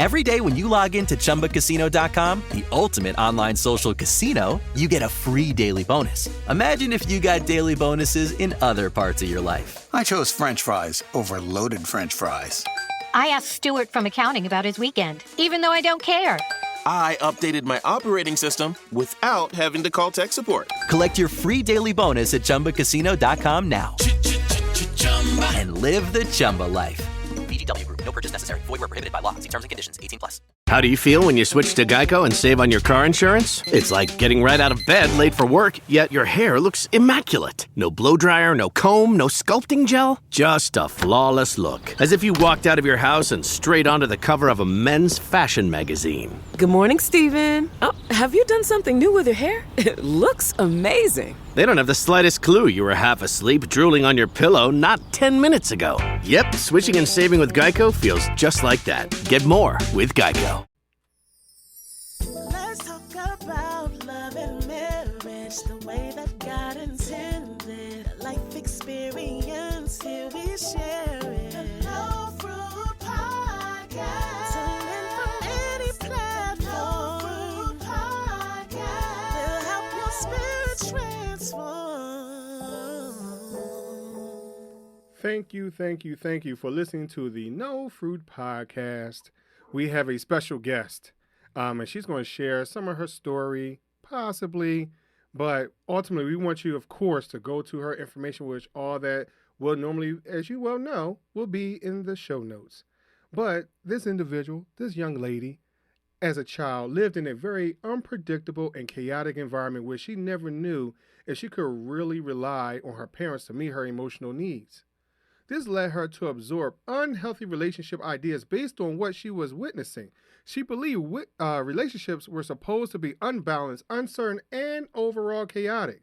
Every day when you log into ChumbaCasino.com, the ultimate online social casino, you get a free daily bonus. Imagine if you got daily bonuses in other parts of your life. I chose French fries over loaded French fries. I asked Stuart from accounting about his weekend, even though I don't care. I updated my operating system without having to call tech support. Collect your free daily bonus at ChumbaCasino.com now. And live the Chumba life. VGW Group. No purchase necessary. Void where prohibited by law. See terms and conditions. 18+. How do you feel when you switch to Geico and save on your car insurance? It's like getting right out of bed late for work, yet your hair looks immaculate. No blow dryer, no comb, no sculpting gel. Just a flawless look. As if you walked out of your house and straight onto the cover of a men's fashion magazine. Good morning, Steven. Oh, have you done something new with your hair? It looks amazing. They don't have the slightest clue you were half asleep drooling on your pillow not 10 minutes ago. Yep, switching and saving with Geico feels just like that. Get more with Geico. Let's talk about love and marriage the way that God intended. Life experience, here we share it. The No Fruit Podcast. Tune in from any platform. No Fruit Podcast. Will help your spirit transform. Thank you for listening to the No Fruit Podcast. We have a special guest, and she's going to share some of her story, possibly, but ultimately we want you, of course, to go to her information, which all that will normally, as you well know, will be in the show notes. But this individual, this young lady, as a child, lived in a very unpredictable and chaotic environment where she never knew if she could really rely on her parents to meet her emotional needs. This led her to absorb unhealthy relationship ideas based on what she was witnessing. She believed relationships were supposed to be unbalanced, uncertain, and overall chaotic.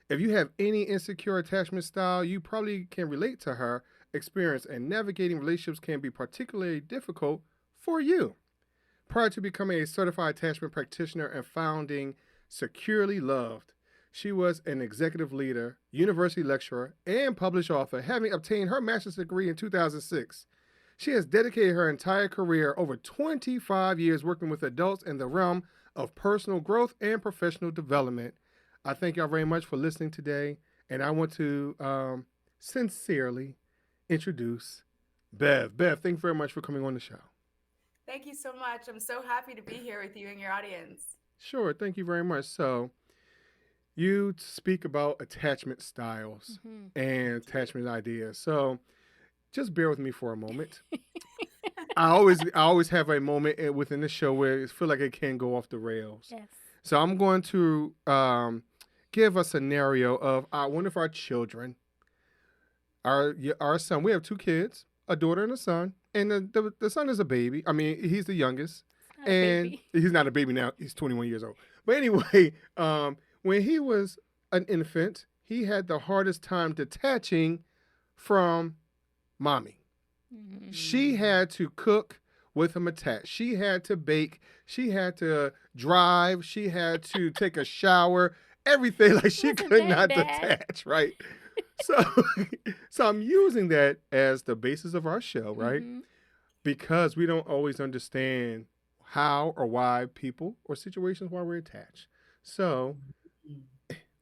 If you have any insecure attachment style, you probably can relate to her experience, and navigating relationships can be particularly difficult for you. Prior to becoming a certified attachment practitioner and founding Securely Loved, she was an executive leader, university lecturer, and published author, having obtained her master's degree in 2006. She has dedicated her entire career, over 25 years, working with adults in the realm of personal growth and professional development. I thank y'all very much for listening today, and I want to sincerely introduce Bev. Bev, thank you very much for coming on the show. Thank you so much. I'm so happy to be here with you and your audience. Sure, thank you very much. So, you speak about attachment styles and attachment ideas. So just bear with me for a moment. I always have a moment within the show where it feels like it can go off the rails. Yes. So I'm going to give a scenario of one of our children, our son. We have two kids, a daughter and a son. And the son is a baby. I mean, he's the youngest. And he's not a baby now. He's 21 years old. But anyway, when he was an infant, he had the hardest time detaching from mommy. Mm-hmm. She had to cook with him attached. She had to bake. She had to drive. She had to take a shower. Everything, like she could not detach, right? So I'm using that as the basis of our show, right? Mm-hmm. Because we don't always understand how or why people or situations why we're attached. So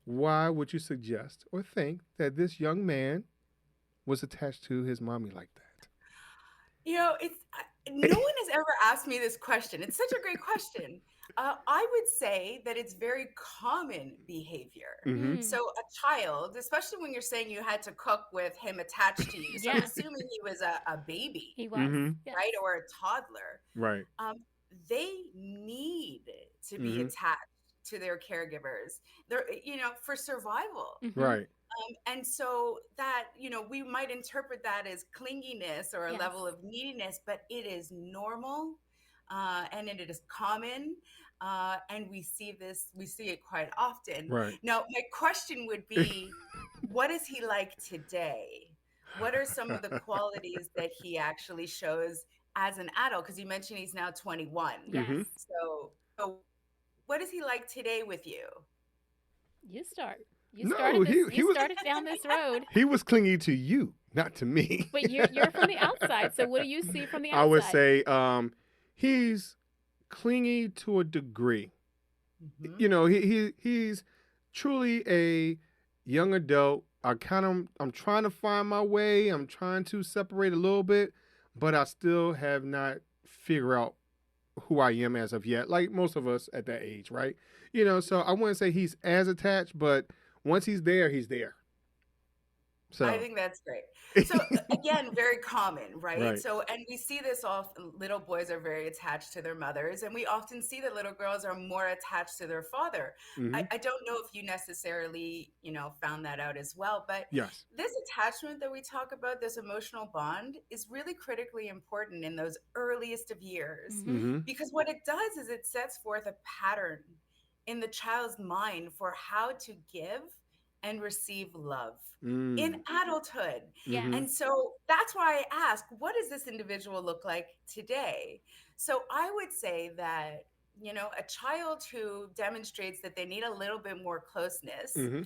why would you suggest or think that this young man was attached to his mommy like that? You know, no one has ever asked me this question. It's such a great question. I would say that it's very common behavior. Mm-hmm. So a child, especially when you're saying you had to cook with him attached to you, so I'm assuming he was a baby. He was, right? Or a toddler. Right. They need to be attached to their caregivers. They're, for survival. Mm-hmm. Right. And so that, we might interpret that as clinginess or a level of neediness, but it is normal and it is common. And we see it quite often. Right. Now, my question would be, what is he like today? What are some of the qualities that he actually shows as an adult? Because you mentioned he's now 21. Yes. Mm-hmm. So what is he like today with you? You start. You started down this road. He was clingy to you, not to me. But you're from the outside. So what do you see from the outside? I would say he's clingy to a degree. Mhm. You know, he's truly a young adult. I'm trying to find my way. I'm trying to separate a little bit, but I still have not figured out who I am as of yet, like most of us at that age, right? You know, so I wouldn't say he's as attached, but once he's there, he's there. I So, think that's great. So again, very common, right? right. So, and we see this often. Little boys are very attached to their mothers, and we often see that little girls are more attached to their father. Mm-hmm. I don't know if you necessarily, found that out as well, but Yes. this attachment that we talk about, this emotional bond, is really critically important in those earliest of years, Mm-hmm. because what it does is it sets forth a pattern in the child's mind for how to give and receive love in adulthood. Yeah. Mm-hmm. And so that's why I ask, what does this individual look like today? So I would say that, a child who demonstrates that they need a little bit more closeness, Mm-hmm.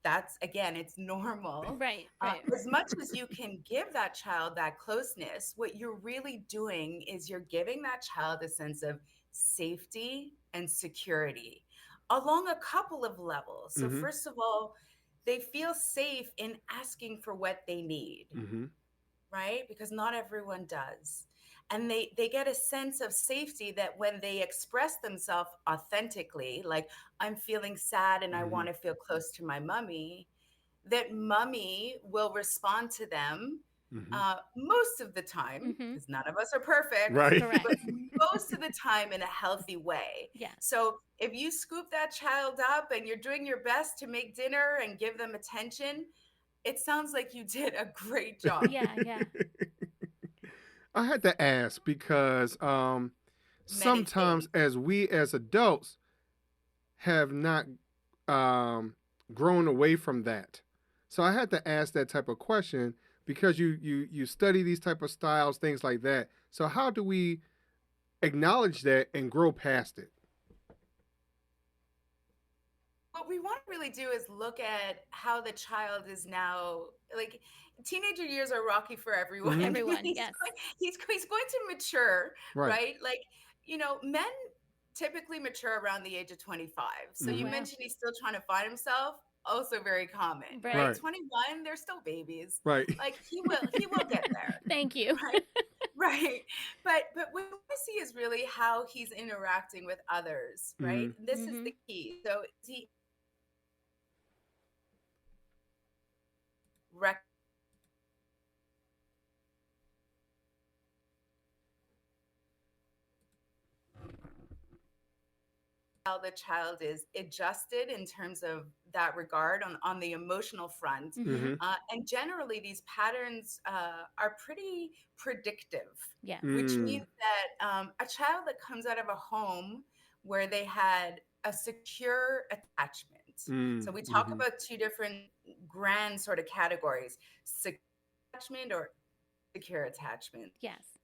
that's again, it's normal. Right. Right. As much as you can give that child that closeness, what you're really doing is you're giving that child a sense of safety and security along a couple of levels. So, Mm-hmm. first of all, they feel safe in asking for what they need, Mm-hmm. right? Because not everyone does. And they get a sense of safety that when they express themselves authentically, like, I'm feeling sad and I Mm-hmm. want to feel close to my mummy, that mummy will respond to them Mm-hmm. most of the time, Mhm. because none of us are perfect, Right. Correct. but most of the time in a healthy way. Yeah. So if you scoop that child up and you're doing your best to make dinner and give them attention, it sounds like you did a great job. Yeah. Yeah. I had to ask because sometimes Meditating. as we as adults have not grown away from that. So I had to ask that type of question because you study these type of styles, things like that. So how do we acknowledge that and grow past it? What we want to really do is look at how the child is now, like, teenager years are rocky for everyone. Mhm. Everyone, yes. He's going to mature, Right. right? Like, men typically mature around the age of 25. So you Mhm. Wow. mentioned he's still trying to find himself. Also very common, Right. right? Right. 21, they're still babies. Right. Like, he will get there. Thank you. Right. Right. But what we see is really how he's interacting with others, right? Mhm. This is the key. So is he rec- how the child is adjusted in terms of that regard on the emotional front. Mhm. And generally, these patterns are pretty predictive, Yeah. which Mm. means that a child that comes out of a home where they had a secure attachment. Mm. So we talk Mhm. about two different grand sort of categories: secure attachment or secure attachment. Yes.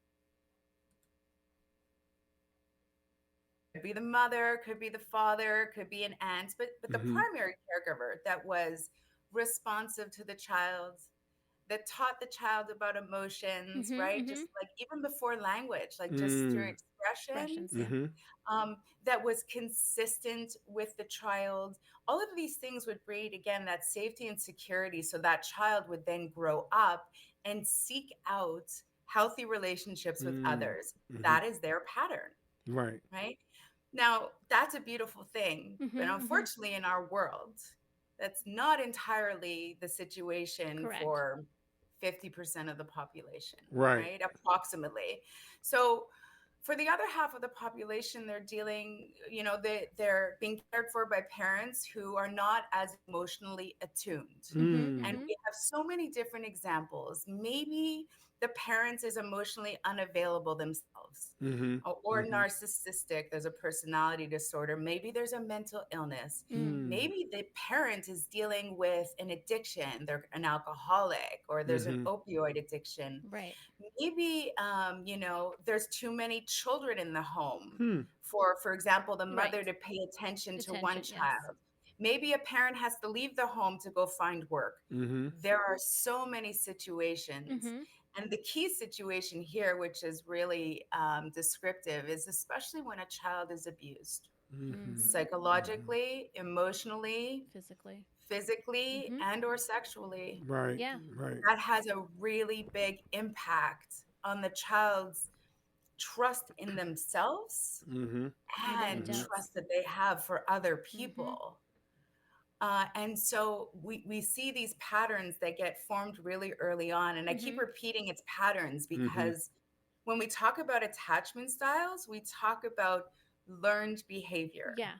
Could be the mother, could be the father, could be an aunt, but the Mhm. primary caregiver that was responsive to the child, that taught the child about emotions, Mhm. right? Mhm. Just like even before language, like just through Mm. expressions, Expressions. Yeah. Mhm. that was consistent with the child. All of these things would breed, again, that safety and security. So that child would then grow up and seek out healthy relationships with Mm. others. Mhm. That is their pattern, Right. right? Now, that's a beautiful thing. Mhm. But Mhm. unfortunately, in our world, that's not entirely the situation Correct. for 50% of the population, Right. right? Approximately. So for the other half of the population, they're dealing, they're being cared for by parents who are not as emotionally attuned. Mhm. And Mhm. we have so many different examples. Maybe the parent is emotionally unavailable themselves, Mhm. or Mhm. narcissistic. There's a personality disorder. Maybe there's a mental illness. Mm. Maybe the parent is dealing with an addiction. They're an alcoholic, or there's an Mhm. opioid addiction. Right. Maybe there's too many children in the home Hmm. for example, the mother Right. to pay attention to one Attention. Yes. child. Maybe a parent has to leave the home to go find work. Mhm. There are so many situations. Mhm. And the key situation here, which is really descriptive, is especially when a child is abused psychologically, emotionally, physically, and or sexually. Right. Right. That has a really big impact on the child's trust in themselves and trust that they have for other people. And so we see these patterns that get formed really early on. And I keep repeating it's patterns because when we talk about attachment styles, we talk about learned behavior. Yeah.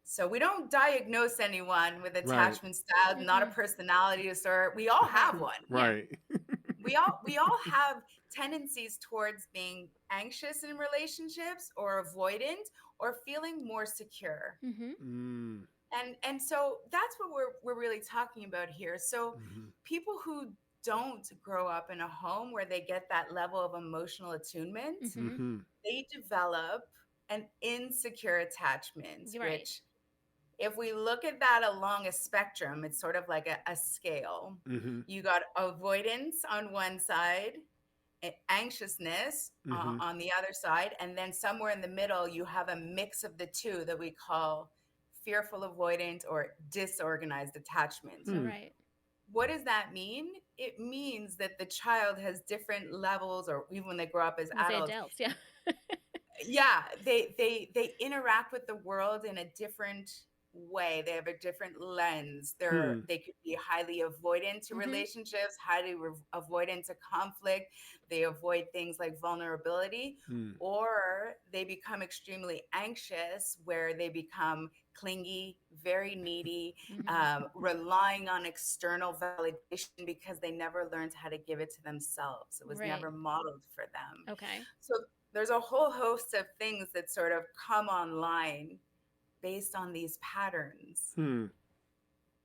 So we don't diagnose anyone with attachment style, not a personality disorder. We all have one. Right. We all have tendencies towards being anxious in relationships or avoidant or feeling more secure. And so that's what we're really talking about here. So people who don't grow up in a home where they get that level of emotional attunement, they develop an insecure attachment, which if we look at that along a spectrum, it's sort of like a scale. You got avoidance on one side, anxiousness on the other side, and then somewhere in the middle, you have a mix of the two that we call fearful avoidant or disorganized attachment. Right. What does that mean? It means that the child has different levels, or even when they grow up as adults, they interact with the world in a different way. They have a different lens. They could be highly avoidant to relationships, highly avoidant to conflict. They avoid things like vulnerability, or they become extremely anxious, where they become clingy, very needy, relying on external validation because they never learned how to give it to themselves. It was never modeled for them. Okay. So there's a whole host of things that sort of come online based on these patterns.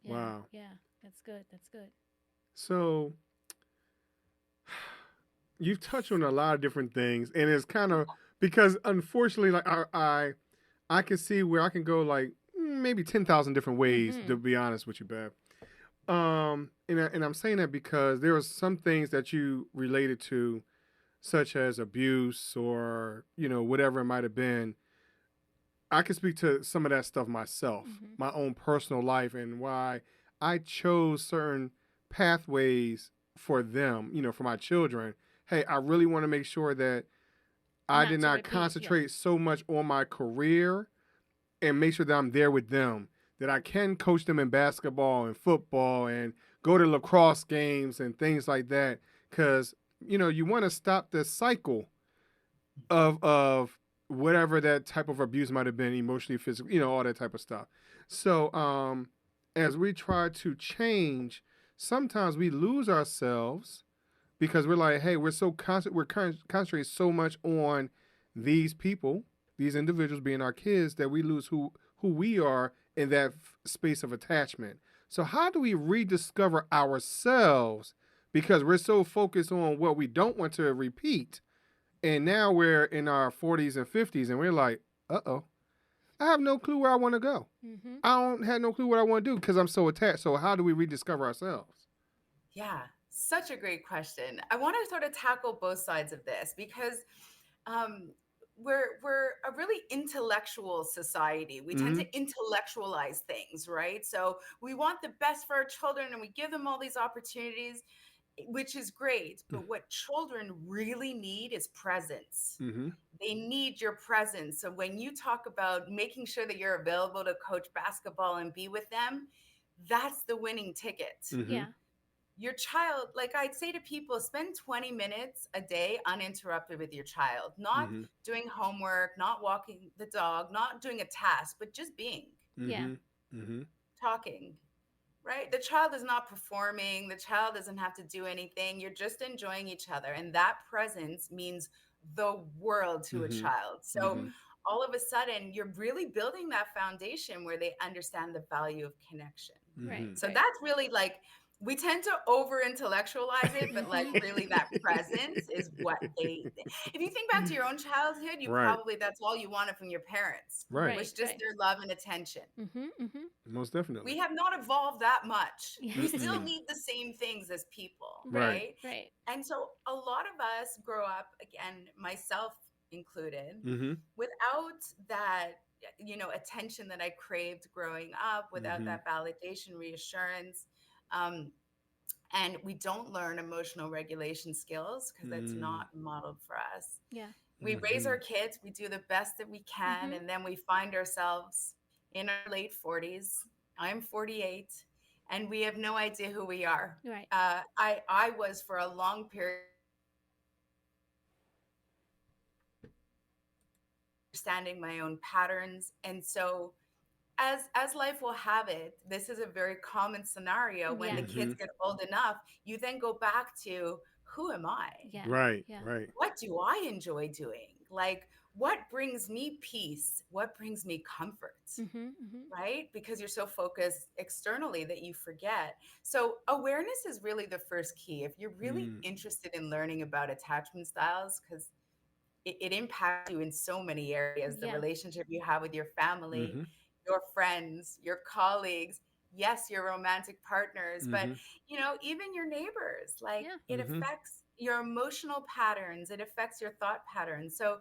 Wow. Yeah, that's good. That's good. So you've touched on a lot of different things, and it's kind of because unfortunately, like I can see where I can go like maybe 10,000 different ways, to be honest with you, Bev. And I'm saying that because there are some things that you related to, such as abuse or whatever it might have been. I can speak to some of that stuff myself, my own personal life, and why I chose certain pathways for them, for my children. Hey, I really want to make sure that I did not concentrate so much on my career and make sure that I'm there with them, that I can coach them in basketball and football and go to lacrosse games and things like that. Because, you want to stop the cycle of whatever that type of abuse might have been, emotionally, physically, all that type of stuff. So as we try to change, sometimes we lose ourselves because we're like, hey, we're concentrating so much on these people, these individuals being our kids, that we lose who we are in that space of attachment. So how do we rediscover ourselves? Because we're so focused on what we don't want to repeat. And now we're in our 40s and 50s, and we're like, uh-oh, I have no clue where I want to go. I don't have no clue what I want to do because I'm so attached. So how do we rediscover ourselves? Yeah, such a great question. I want to sort of tackle both sides of this because we're a really intellectual society. We tend to intellectualize things, right? So we want the best for our children, and we give them all these opportunities, which is great. But what children really need is presence. They need your presence. So when you talk about making sure that you're available to coach basketball and be with them, that's the winning ticket. Yeah. Your child, like I'd say to people, spend 20 minutes a day uninterrupted with your child, not doing homework, not walking the dog, not doing a task, but just being, talking, right? The child is not performing. The child doesn't have to do anything. You're just enjoying each other. And that presence means the world to a child. So all of a sudden, you're really building that foundation where they understand the value of connection. Right. So that's really like we tend to over intellectualize it, but like really that presence is what if you think back to your own childhood, you Right. probably, that's all you wanted from your parents, Right. was just their love and attention. Most definitely. We have not evolved that much. We still Mm-mm. need the same things as people, Right. right? And so a lot of us grow up, again, myself included, without that, attention that I craved growing up, without that validation, reassurance. And we don't learn emotional regulation skills because that's not modeled for us. Yeah. We raise our kids, we do the best that we can, and then we find ourselves in our late 40s. I'm 48, and we have no idea who we are. Right. I was, for a long period, understanding my own patterns. And so as life will have it, this is a very common scenario. When the kids get old enough, you then go back to, who am I? Right. What do I enjoy doing? Like, what brings me peace? What brings me comfort? Right? Because you're so focused externally that you forget. So awareness is really the first key. If you're really interested in learning about attachment styles, because it impacts you in so many areas, the relationship you have with your family, your friends, your colleagues, yes, your romantic partners, but even your neighbors. Like, it affects your emotional patterns, it affects your thought patterns. So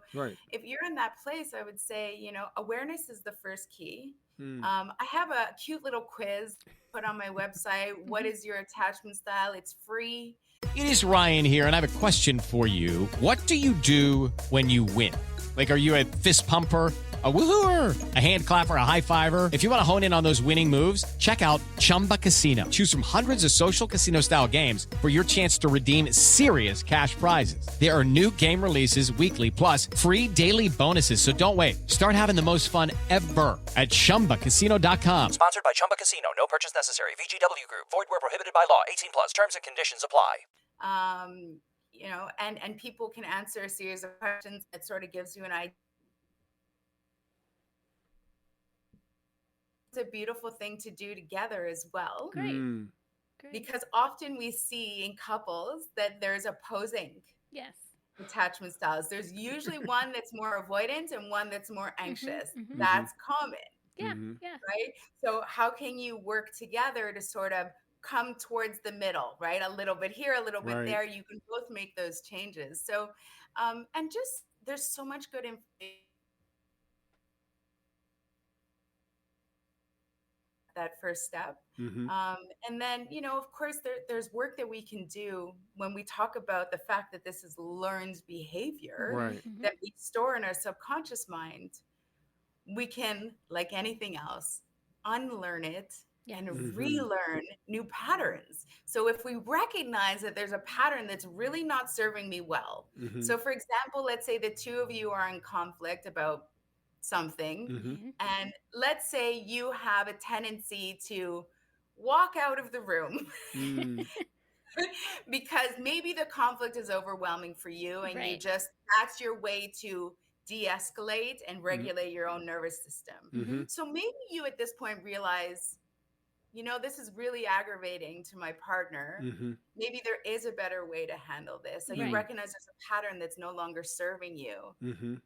if you're in that place, I would say, awareness is the first key. I have a cute little quiz put on my website. What is your attachment style? It's free. It is Ryan here, and I have a question for you. What do you do when you win? Like, are you a fist pumper, a woohooer, a hand clapper, a high fiver? If you want to hone in on those winning moves, check out Chumba Casino. Choose from hundreds of social casino style games for your chance to redeem serious cash prizes. There are new game releases weekly, plus free daily bonuses. So don't wait. Start having the most fun ever at ChumbaCasino.com. Sponsored by Chumba Casino. No purchase necessary. VGW Group. Void where prohibited by law. 18 plus. Terms and conditions apply. And people can answer a series of questions that sort of gives you an idea. It's a beautiful thing to do together as well. Great. Because often we see in couples that there's opposing attachment styles. There's usually one that's more avoidant and one that's more anxious. That's common. Right? So how can you work together to sort of come towards the middle, right? A little bit here, a little bit there. You can both make those changes. So, and just, there's so much good information. That first step. And then, of course, there's work that we can do when we talk about the fact that this is learned behavior that we store in our subconscious mind. We can, like anything else, unlearn it and relearn new patterns. So if we recognize that there's a pattern that's really not serving me well. So for example, let's say the two of you are in conflict about something, and let's say you have a tendency to walk out of the room because maybe the conflict is overwhelming for you, and you just, that's your way to de-escalate and regulate your own nervous system. So maybe you at this point realize, this is really aggravating to my partner. Maybe there is a better way to handle this. So you recognize there's a pattern that's no longer serving you. You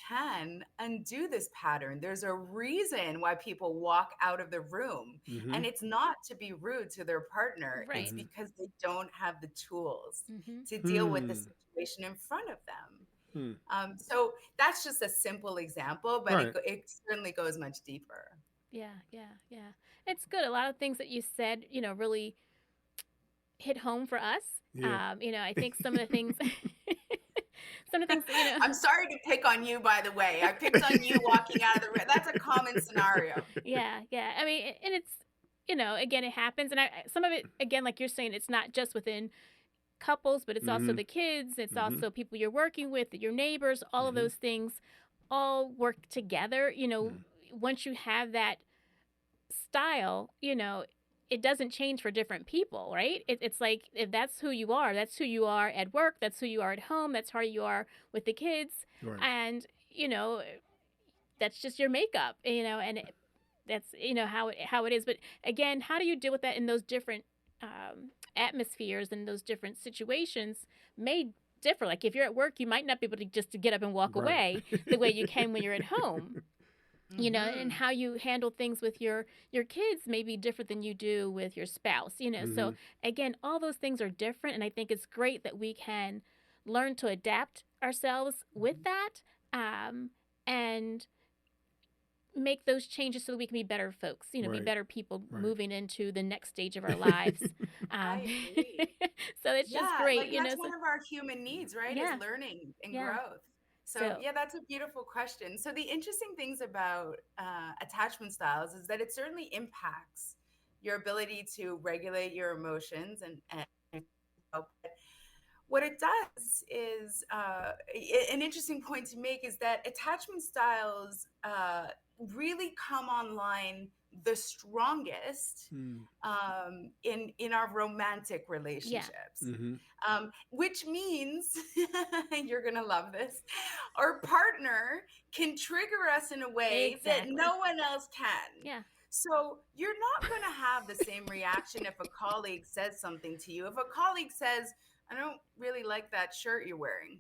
can undo this pattern. There's a reason why people walk out of the room. And it's not to be rude to their partner. It's because they don't have the tools to deal with the situation in front of them. So that's just a simple example, but it certainly goes much deeper. Yeah. It's good. A lot of things that you said, really hit home for us. I think some of the things, I'm sorry to pick on you, by the way. I picked on you walking out of the room. That's a common scenario. Yeah. I mean, and it's, again, it happens. And some of it, again, like you're saying, it's not just within couples, but it's also the kids. It's also people you're working with, your neighbors, all of those things all work together. Once you have that style, it doesn't change for different people, right? It's like, if that's who you are at work, that's who you are at home, that's how you are with the kids. And, that's just your makeup, and that's, how it is. But again, how do you deal with that in those different atmospheres and those different situations may differ. Like if you're at work, you might not be able to just to get up and walk away the way you can when you're at home. You know, and how you handle things with your kids may be different than you do with your spouse, you know. So again, all those things are different, and I think it's great that we can learn to adapt ourselves with that, and make those changes so that we can be better folks, you know, be better people moving into the next stage of our lives. I agree. So it's just great, like you know. that's one of our human needs, right? Yeah. Is learning and Yeah. growth. So yeah, that's a beautiful question. So the interesting things about attachment styles is that it certainly impacts your ability to regulate your emotions and what it does is an interesting point to make is that attachment styles really come online the strongest in our romantic relationships, which means you're gonna love this. Our partner can trigger us in a way that no one else can. Yeah. So you're not going to have the same reaction if a colleague says something to you. If a colleague says, I don't really like that shirt you're wearing,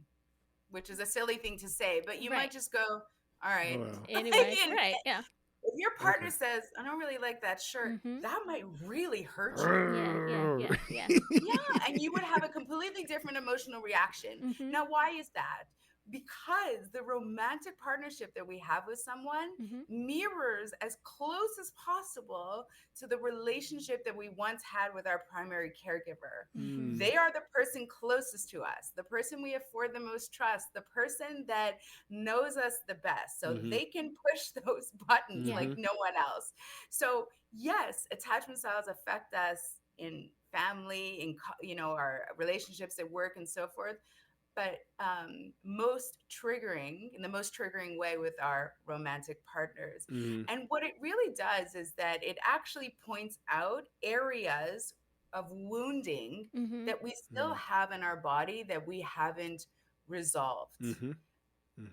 which is a silly thing to say, but you might just go, all right. Anyway, yeah. If your partner says, I don't really like that shirt, that might really hurt you. Yeah. Yeah, and you would have a completely different emotional reaction. Now, why is that? Because the romantic partnership that we have with someone mirrors as close as possible to the relationship that we once had with our primary caregiver. They are the person closest to us, the person we afford the most trust, the person that knows us the best. So they can push those buttons like no one else. So yes, attachment styles affect us in family, in our relationships at work and so forth. But in the most triggering way with our romantic partners. And what it really does is that it actually points out areas of wounding that we still have in our body that we haven't resolved.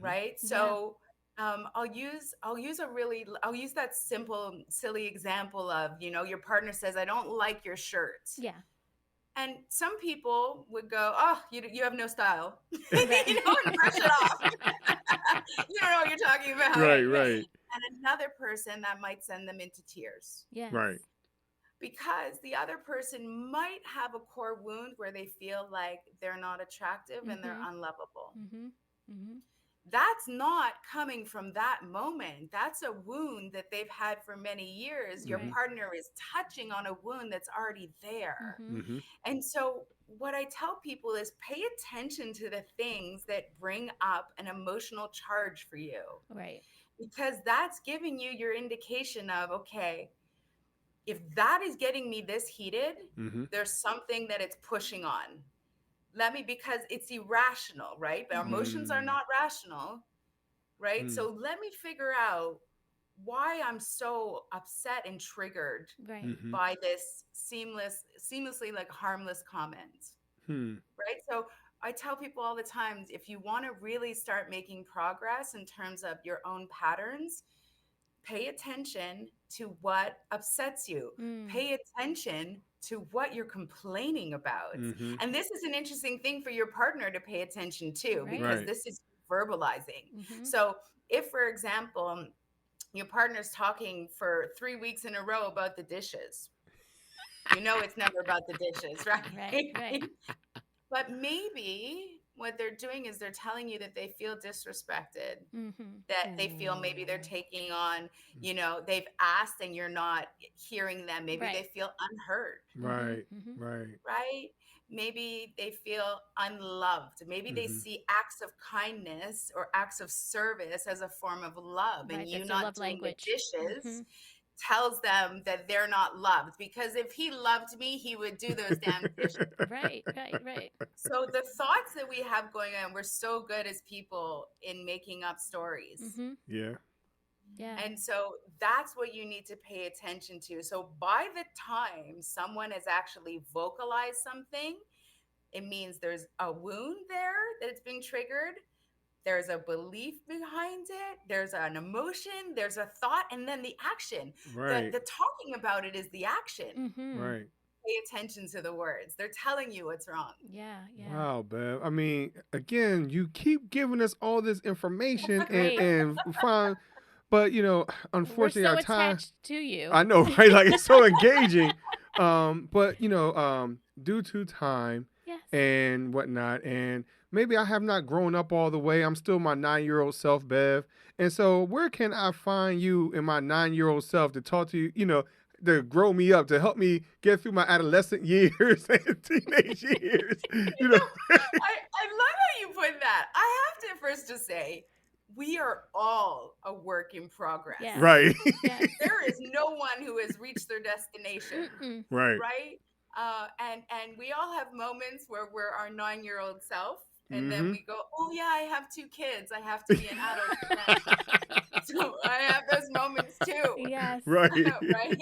Right? So I'll use that simple, silly example of, your partner says, I don't like your shirt. Yeah. And some people would go, oh, you have no style. And brush it off. You don't know what you're talking about. Right. And another person that might send them into tears. Yeah. Right. Because the other person might have a core wound where they feel like they're not attractive and they're unlovable. That's not coming from that moment. That's a wound that they've had for many years. Your partner is touching on a wound that's already there. And so what I tell people is pay attention to the things that bring up an emotional charge for you. Right. Because that's giving you your indication of, okay, if that is getting me this heated, there's something that it's pushing on. Because it's irrational, right? But our emotions are not rational, right? So let me figure out why I'm so upset and triggered by this seamlessly like harmless comment, right? So I tell people all the time, if you want to really start making progress in terms of your own patterns, pay attention to what upsets you. Pay attention to what you're complaining about. And this is an interesting thing for your partner to pay attention to, because this is verbalizing. So if, for example, your partner's talking for 3 weeks in a row about the dishes, it's never about the dishes, right? Right. But maybe what they're doing is they're telling you that they feel disrespected, that they feel maybe they're taking on, they've asked and you're not hearing them. Maybe they feel unheard. Right? Maybe they feel unloved. Maybe they see acts of kindness or acts of service as a form of love, and you not doing the dishes tells them that they're not loved, because if he loved me, he would do those damn dishes. Right. So the thoughts that we have going on, we're so good as people in making up stories. Yeah. And so that's what you need to pay attention to. So by the time someone has actually vocalized something, it means there's a wound there that's being triggered. There's a belief behind it. There's an emotion. There's a thought, and then the action. The talking about it is the action. Right. pay attention to the words. They're telling you what's wrong. Yeah. Wow, Bev. I mean, again, you keep giving us all this information Great. and fine, but We're unfortunately, so our time. attached to you. I know, right? Like it's so engaging. But due to time Yes. and whatnot, and maybe I have not grown up all the way. I'm still my 9-year-old self, Bev. And so, where can I find you in my 9-year-old self to talk to you? To grow me up, to help me get through my adolescent years and teenage years. I love how you put that. I have to first just say, we are all a work in progress. Yes. Right. Yes. There is no one who has reached their destination. Mm-mm. Right. Right? And we all have moments where we're our 9-year-old self, and then we go, oh yeah, I have 2 kids. I have to be an adult again. So I have those moments too. Yes. Right. Right?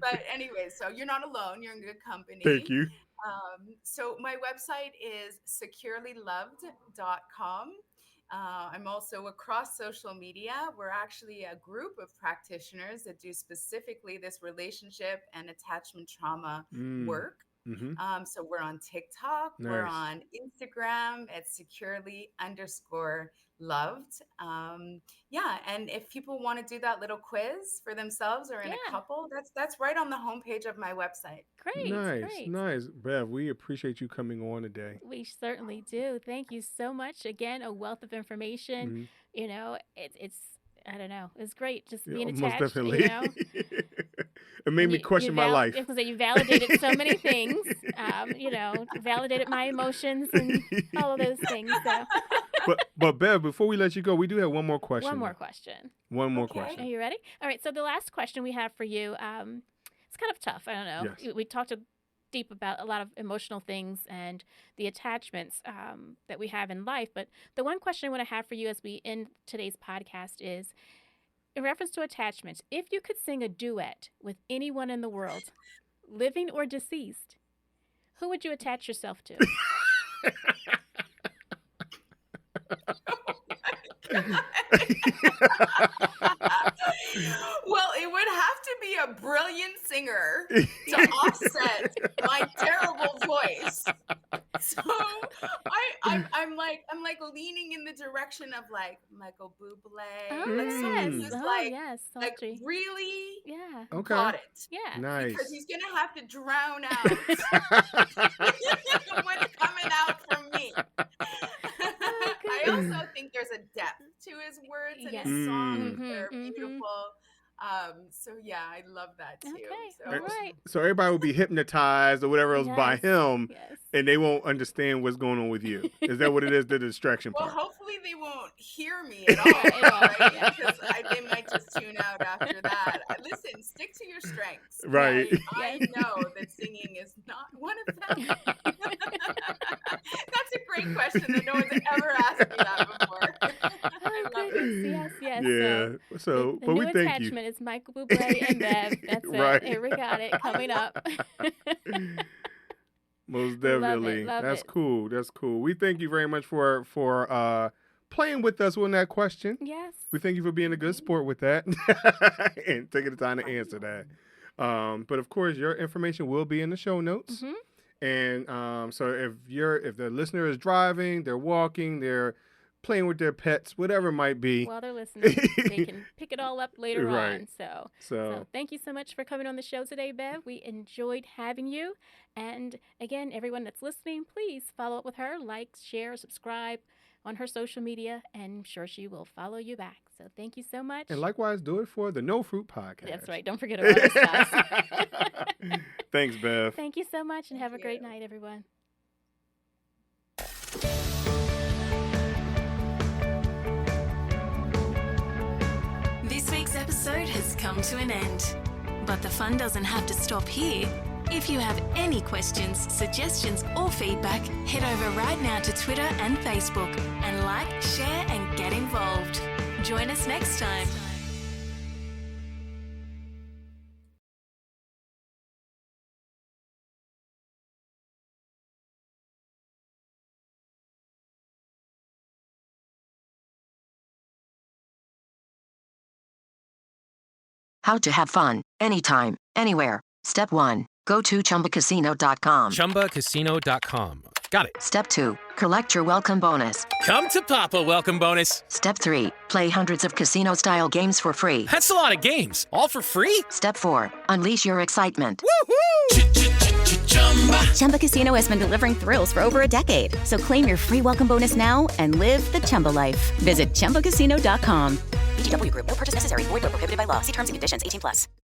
But anyway, so you're not alone. You're in good company. Thank you. So my website is securelyloved.com. I'm also across social media. We're actually a group of practitioners that do specifically this relationship and attachment trauma work. So we're on TikTok, we're on Instagram at securely_loved. And if people want to do that little quiz for themselves or in a couple, that's right on the homepage of my website. Great. Nice. Bev, we appreciate you coming on today. We certainly do. Thank you so much. Again, a wealth of information. It's I don't know. It's great just being attached. Most definitely. It made me question my life. You validated so many things. Validated my emotions and all of those things. So. But Bev, before we let you go, we do have one more question. One more question. question. Are you ready? All right. So the last question we have for you, it's kind of tough. I don't know. Yes. We talked deep about a lot of emotional things and the attachments that we have in life. But the one question I want to have for you as we end today's podcast is, in reference to attachments, if you could sing a duet with anyone in the world, living or deceased, who would you attach yourself to? Well, it would have to be a brilliant singer to offset my terrible voice. So I'm like leaning in the direction of like Michael Bublé. Like really got it. Yeah. Nice. Because he's gonna have to drown out what's coming out from me. I also think there's a depth to his words and his songs. They're beautiful. So yeah, I love that too. Okay. So, All right. So everybody will be hypnotized or whatever else by him, and they won't understand what's going on with you. Is that what it is? The distraction part. Well, hopefully they won't hear me at all, right? Because they might just tune out after that. Listen, stick to your strengths. Right. I know that singing is not one of them. That's a great question that no one's ever asked me that before. I love it. Yes. Yeah. So, the but new we thank you. attachment is Michael Bublé and Bev. That's Right. it. Here we got it coming up. Most definitely. Love That's it. cool. That's cool. We thank you very much for playing with us on that question. Yes. We thank you for being a good sport with that and taking the time to answer that. But of course, your information will be in the show notes. And so if the listener is driving, they're walking, they're playing with their pets, whatever it might be. While they're listening, they can pick it all up later Right. on. So So thank you so much for coming on the show today, Bev. We enjoyed having you. And again, everyone that's listening, please follow up with her, like, share, subscribe on her social media, and I'm sure she will follow you back. So thank you so much. and likewise, do it for the No Fruit Podcast. That's right. Don't forget about us, guys. Thanks, Bev. Thank you so much, and have a great night, everyone. This week's episode has come to an end. But the fun doesn't have to stop here. If you have any questions, suggestions, or feedback, head over right now to Twitter and Facebook and like, share, and get involved. Join us next time. How to have fun, anytime, anywhere. Step 1. Go to ChumbaCasino.com. ChumbaCasino.com. Got it. Step 2. Collect your welcome bonus. Come to Papa welcome bonus. Step 3. Play hundreds of casino-style games for free. That's a lot of games. All for free? Step 4. Unleash your excitement. Woohoo! Chumba Casino has been delivering thrills for over a decade. So claim your free welcome bonus now and live the Chumba life. Visit ChumbaCasino.com. VGW Group. No purchase necessary. Void where prohibited by law. See terms and conditions. 18+.